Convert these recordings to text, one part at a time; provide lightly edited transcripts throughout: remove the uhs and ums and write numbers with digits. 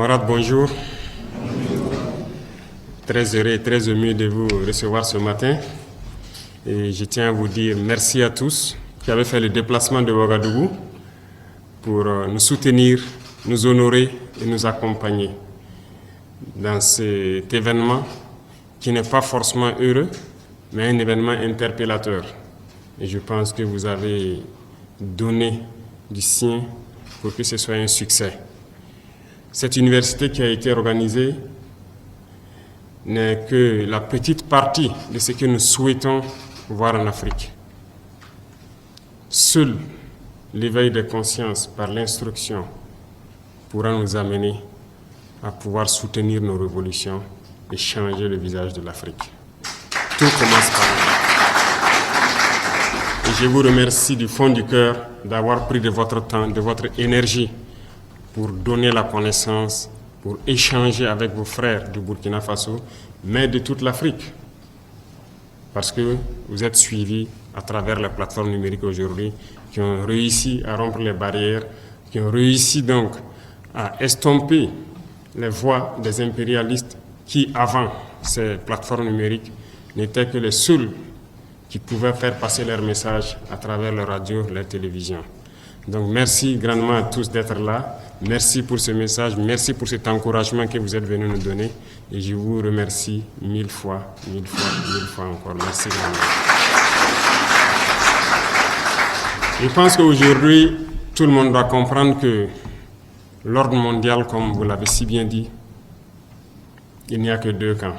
Camarades, bonjour. Très heureux et très ému de vous recevoir ce matin. Et je tiens à vous dire merci à tous qui avez fait le déplacement de Ouagadougou pour nous soutenir, nous honorer et nous accompagner dans cet événement qui n'est pas forcément heureux, mais un événement interpellateur. Et je pense que vous avez donné du sien pour que ce soit un succès. Cette université qui a été organisée n'est que la petite partie de ce que nous souhaitons voir en Afrique. Seul l'éveil des consciences par l'instruction pourra nous amener à pouvoir soutenir nos révolutions et changer le visage de l'Afrique. Tout commence par là. Et je vous remercie du fond du cœur d'avoir pris de votre temps, de votre énergie pour donner la connaissance, pour échanger avec vos frères du Burkina Faso, mais de toute l'Afrique. Parce que vous êtes suivis à travers les plateformes numériques aujourd'hui qui ont réussi à rompre les barrières, qui ont réussi donc à estomper les voix des impérialistes qui, avant ces plateformes numériques, n'étaient que les seuls qui pouvaient faire passer leur message à travers la radio, la télévision. Donc merci grandement à tous d'être là. Merci pour ce message, merci pour cet encouragement que vous êtes venus nous donner. Et je vous remercie mille fois encore. Merci grandement. Je pense qu'aujourd'hui, tout le monde doit comprendre que l'ordre mondial, comme vous l'avez si bien dit, il n'y a que deux camps.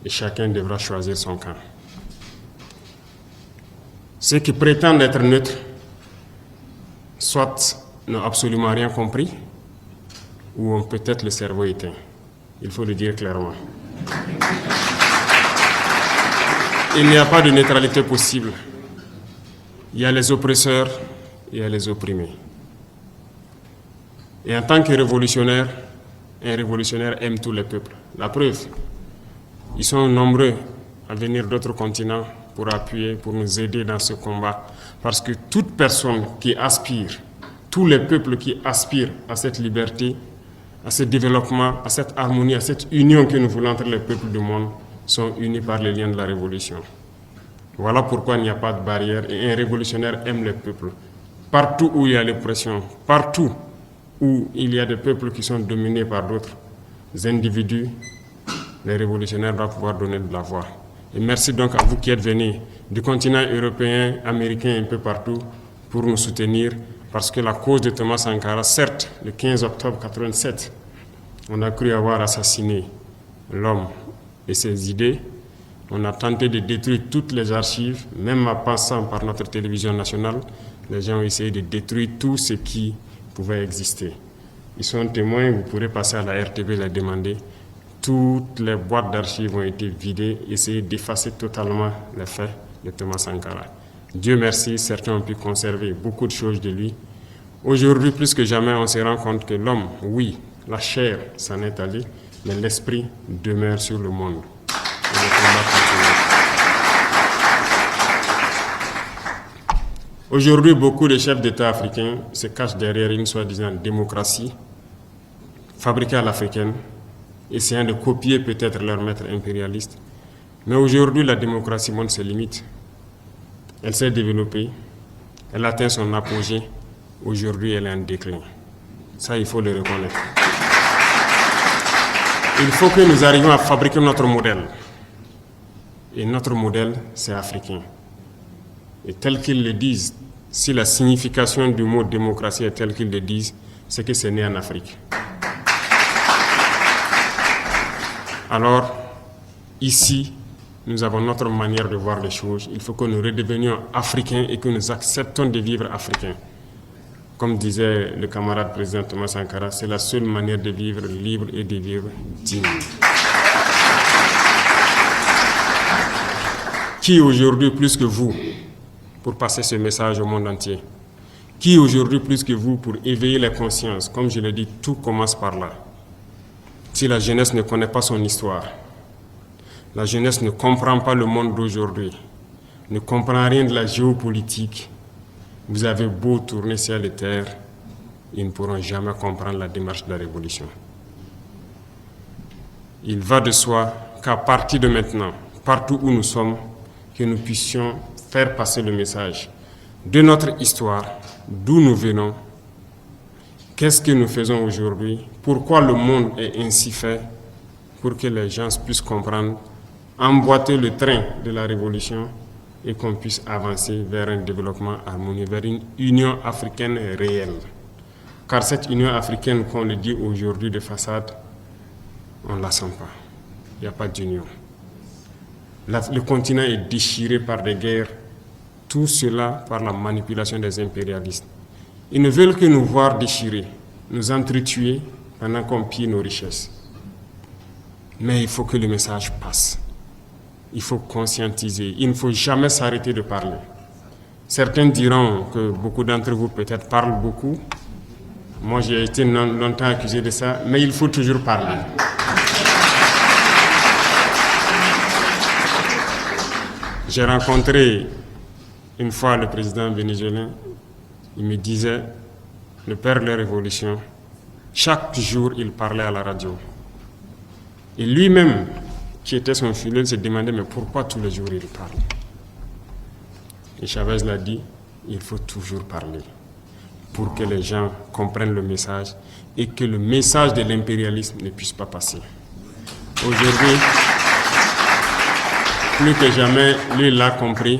Et chacun devra choisir son camp. Ceux qui prétendent être neutres, soit n'ont absolument rien compris, ou ont peut-être le cerveau éteint. Il faut le dire clairement. Il n'y a pas de neutralité possible. Il y a les oppresseurs et il y a les opprimés. Et en tant que révolutionnaire, un révolutionnaire aime tous les peuples. La preuve, ils sont nombreux à venir d'autres continents pour appuyer, pour nous aider dans ce combat. Parce que toute personne qui aspire, tous les peuples qui aspirent à cette liberté, à ce développement, à cette harmonie, à cette union que nous voulons entre les peuples du monde, sont unis par les liens de la révolution. Voilà pourquoi il n'y a pas de barrière et un révolutionnaire aime les peuples. Partout où il y a l'oppression, partout où il y a des peuples qui sont dominés par d'autres individus, les révolutionnaires doivent pouvoir donner de la voix. Et merci donc à vous qui êtes venus du continent européen, américain, un peu partout, pour nous soutenir, parce que la cause de Thomas Sankara, certes, le 15 octobre 1987, on a cru avoir assassiné l'homme et ses idées. On a tenté de détruire toutes les archives, même en passant par notre télévision nationale, les gens ont essayé de détruire tout ce qui pouvait exister. Ils sont témoins, vous pourrez passer à la RTV les demander. Toutes les boîtes d'archives ont été vidées, essayer d'effacer totalement les faits de Thomas Sankara. Dieu merci, certains ont pu conserver beaucoup de choses de lui. Aujourd'hui, plus que jamais, on se rend compte que l'homme, oui, la chair s'en est allée, mais l'esprit demeure sur le monde. Et le combat continue. Aujourd'hui, beaucoup de chefs d'État africains se cachent derrière une soi-disant démocratie, fabriquée à l'africaine, essayant de copier peut-être leur maître impérialiste. Mais aujourd'hui, la démocratie montre ses limites. Elle s'est développée, elle atteint son apogée. Aujourd'hui, elle est en déclin. Ça, il faut le reconnaître. Il faut que nous arrivions à fabriquer notre modèle. Et notre modèle, c'est africain. Et tel qu'ils le disent, si la signification du mot démocratie est telle qu'ils le disent, c'est que c'est né en Afrique. Alors, ici, nous avons notre manière de voir les choses. Il faut que nous redevenions africains et que nous acceptons de vivre africains. Comme disait le camarade président Thomas Sankara, c'est la seule manière de vivre libre et de vivre digne. Qui aujourd'hui plus que vous pour passer ce message au monde entier? Qui aujourd'hui plus que vous pour éveiller les consciences? Comme je l'ai dit, tout commence par là. Si la jeunesse ne connaît pas son histoire, la jeunesse ne comprend pas le monde d'aujourd'hui, ne comprend rien de la géopolitique, vous avez beau tourner ciel et terre, ils ne pourront jamais comprendre la démarche de la révolution. Il va de soi qu'à partir de maintenant, partout où nous sommes, que nous puissions faire passer le message de notre histoire, d'où nous venons, qu'est-ce que nous faisons aujourd'hui, pourquoi le monde est ainsi fait, pour que les gens puissent comprendre, emboîter le train de la révolution et qu'on puisse avancer vers un développement harmonieux, vers une Union africaine réelle. Car cette Union africaine, qu'on le dit aujourd'hui de façade, on ne la sent pas. Il n'y a pas d'union. Le continent est déchiré par des guerres, tout cela par la manipulation des impérialistes. Ils ne veulent que nous voir déchirés, nous entretuer pendant qu'on pille nos richesses. Mais il faut que le message passe. Il faut conscientiser. Il ne faut jamais s'arrêter de parler. Certains diront que beaucoup d'entre vous peut-être parlent beaucoup. Moi, j'ai été longtemps accusé de ça, mais il faut toujours parler. J'ai rencontré une fois le président vénézuélien. Il me disait, le père de la révolution, chaque jour il parlait à la radio. Et lui-même, qui était son fidèle, se demandait, mais pourquoi tous les jours il parle? Et Chavez l'a dit, il faut toujours parler pour que les gens comprennent le message et que le message de l'impérialisme ne puisse pas passer. Aujourd'hui, plus que jamais, lui l'a compris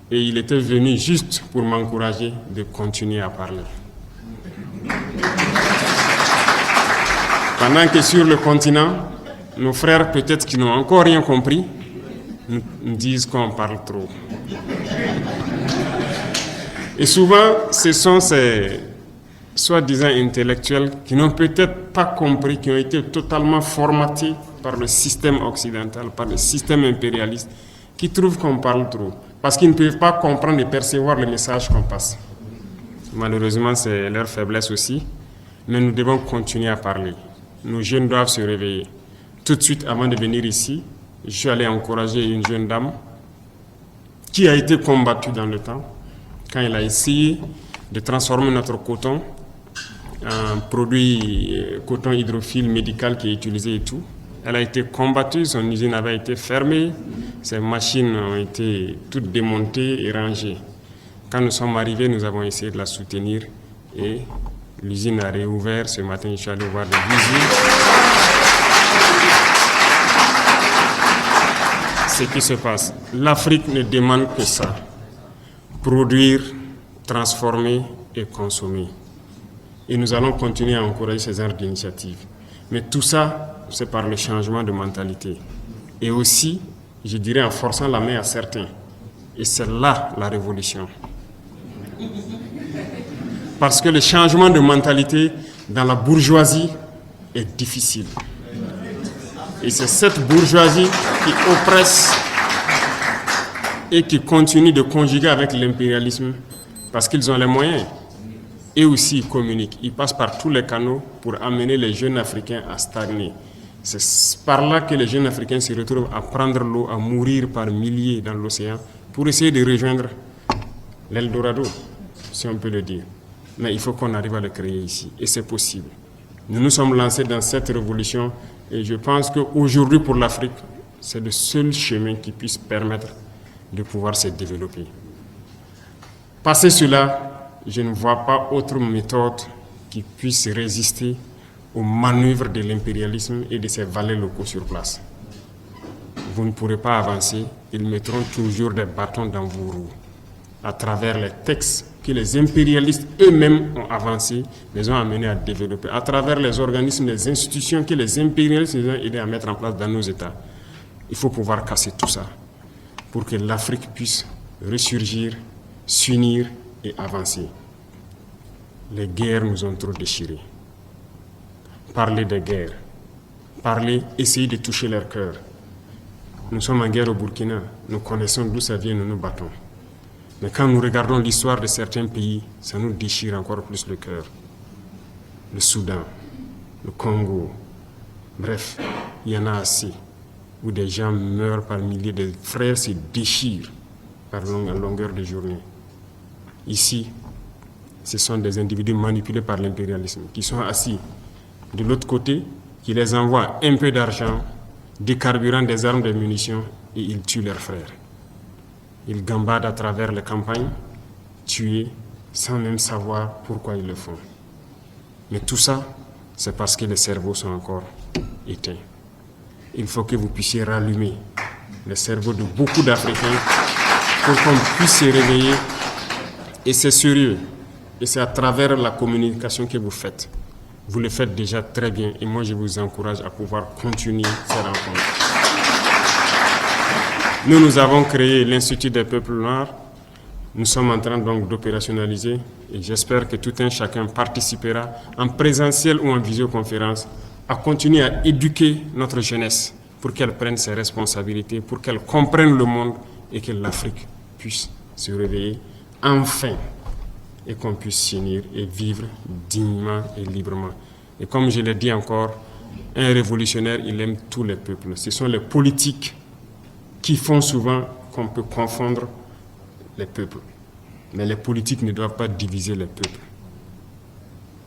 et il était venu juste pour m'encourager de continuer à parler. Pendant que sur le continent, nos frères peut-être qui n'ont encore rien compris nous disent qu'on parle trop. Et souvent, ce sont ces soi-disant intellectuels qui n'ont peut-être pas compris, qui ont été totalement formatés par le système occidental, par le système impérialiste, qui trouvent qu'on parle trop, parce qu'ils ne peuvent pas comprendre et percevoir le message qu'on passe. Malheureusement, c'est leur faiblesse aussi, mais nous devons continuer à parler. Nos jeunes doivent se réveiller. Tout de suite, avant de venir ici, je suis allé encourager une jeune dame qui a été combattue dans le temps, quand elle a essayé de transformer notre coton en produit coton hydrophile médical qui est utilisé et tout. Elle a été combattue, son usine avait été fermée, ses machines ont été toutes démontées et rangées. Quand nous sommes arrivés, nous avons essayé de la soutenir et l'usine a réouvert. Ce matin, je suis allé voir des usines. Ce qui se passe, l'Afrique ne demande que ça. Produire, transformer et consommer. Et nous allons continuer à encourager ces genres d'initiatives. Mais tout ça, c'est par le changement de mentalité. Et aussi, je dirais, en forçant la main à certains. Et c'est là la révolution. Parce que le changement de mentalité dans la bourgeoisie est difficile. Et c'est cette bourgeoisie qui oppresse et qui continue de conjuguer avec l'impérialisme parce qu'ils ont les moyens. Et aussi, ils communiquent. Ils passent par tous les canaux pour amener les jeunes Africains à stagner. C'est par là que les jeunes Africains se retrouvent à prendre l'eau, à mourir par milliers dans l'océan pour essayer de rejoindre l'Eldorado, si on peut le dire. Mais il faut qu'on arrive à le créer ici. Et c'est possible. Nous nous sommes lancés dans cette révolution et je pense qu'aujourd'hui, pour l'Afrique, c'est le seul chemin qui puisse permettre de pouvoir se développer. Passé cela, je ne vois pas autre méthode qui puisse résister aux manœuvres de l'impérialisme et de ses valets locaux sur place. Vous ne pourrez pas avancer, ils mettront toujours des bâtons dans vos roues à travers les textes que les impérialistes eux-mêmes ont avancés, les ont amenés à développer, à travers les organismes, les institutions que les impérialistes nous ont aidés à mettre en place dans nos États. Il faut pouvoir casser tout ça pour que l'Afrique puisse ressurgir, s'unir et avancer. Les guerres nous ont trop déchirés. Parler des guerres, essayer de toucher leur cœur. Nous sommes en guerre au Burkina, nous connaissons d'où ça vient, nous nous battons. Mais quand nous regardons l'histoire de certains pays, ça nous déchire encore plus le cœur. Le Soudan, le Congo, bref, il y en a assez, où des gens meurent par milliers, de frères se déchirent par longueur de journée. Ici, ce sont des individus manipulés par l'impérialisme, qui sont assis de l'autre côté, qui les envoient un peu d'argent, du carburant, des armes, des munitions, et ils tuent leurs frères. Ils gambadent à travers les campagnes, tués, sans même savoir pourquoi ils le font. Mais tout ça, c'est parce que les cerveaux sont encore éteints. Il faut que vous puissiez rallumer les cerveaux de beaucoup d'Africains pour qu'on puisse se réveiller. Et c'est sérieux. Et c'est à travers la communication que vous faites. Vous le faites déjà très bien. Et moi, je vous encourage à pouvoir continuer ces rencontres. Nous avons créé l'Institut des peuples noirs. Nous sommes en train donc d'opérationnaliser. Et j'espère que tout un chacun participera en présentiel ou en visioconférence à continuer à éduquer notre jeunesse pour qu'elle prenne ses responsabilités, pour qu'elle comprenne le monde et que l'Afrique puisse se réveiller enfin et qu'on puisse s'unir et vivre dignement et librement. Et comme je l'ai dit encore, un révolutionnaire, il aime tous les peuples. Ce sont les politiques qui font souvent qu'on peut confondre les peuples. Mais les politiques ne doivent pas diviser les peuples.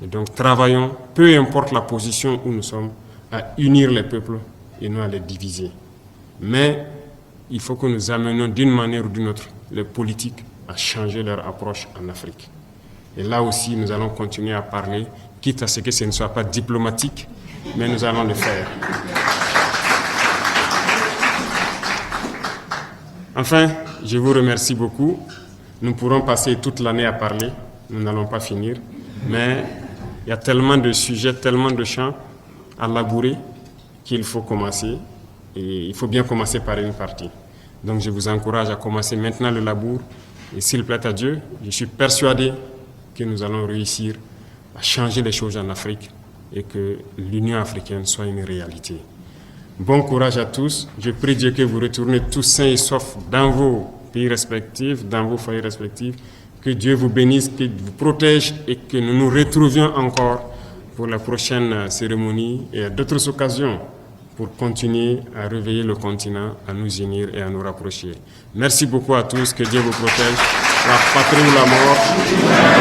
Et donc travaillons, peu importe la position où nous sommes, à unir les peuples et non à les diviser. Mais il faut que nous amenions d'une manière ou d'une autre les politiques à changer leur approche en Afrique. Et là aussi, nous allons continuer à parler, quitte à ce que ce ne soit pas diplomatique, mais nous allons le faire. Enfin, je vous remercie beaucoup. Nous pourrons passer toute l'année à parler, nous n'allons pas finir, mais il y a tellement de sujets, tellement de champs à labourer qu'il faut commencer. Et il faut bien commencer par une partie. Donc je vous encourage à commencer maintenant le labour. Et s'il plaît à Dieu, je suis persuadé que nous allons réussir à changer les choses en Afrique et que l'Union africaine soit une réalité. Bon courage à tous. Je prie Dieu que vous retournez tous sains et saufs dans vos pays respectifs, dans vos foyers respectifs. Que Dieu vous bénisse, que vous protège et que nous nous retrouvions encore pour la prochaine cérémonie et à d'autres occasions pour continuer à réveiller le continent, à nous unir et à nous rapprocher. Merci beaucoup à tous, que Dieu vous protège. La patrie ou la mort.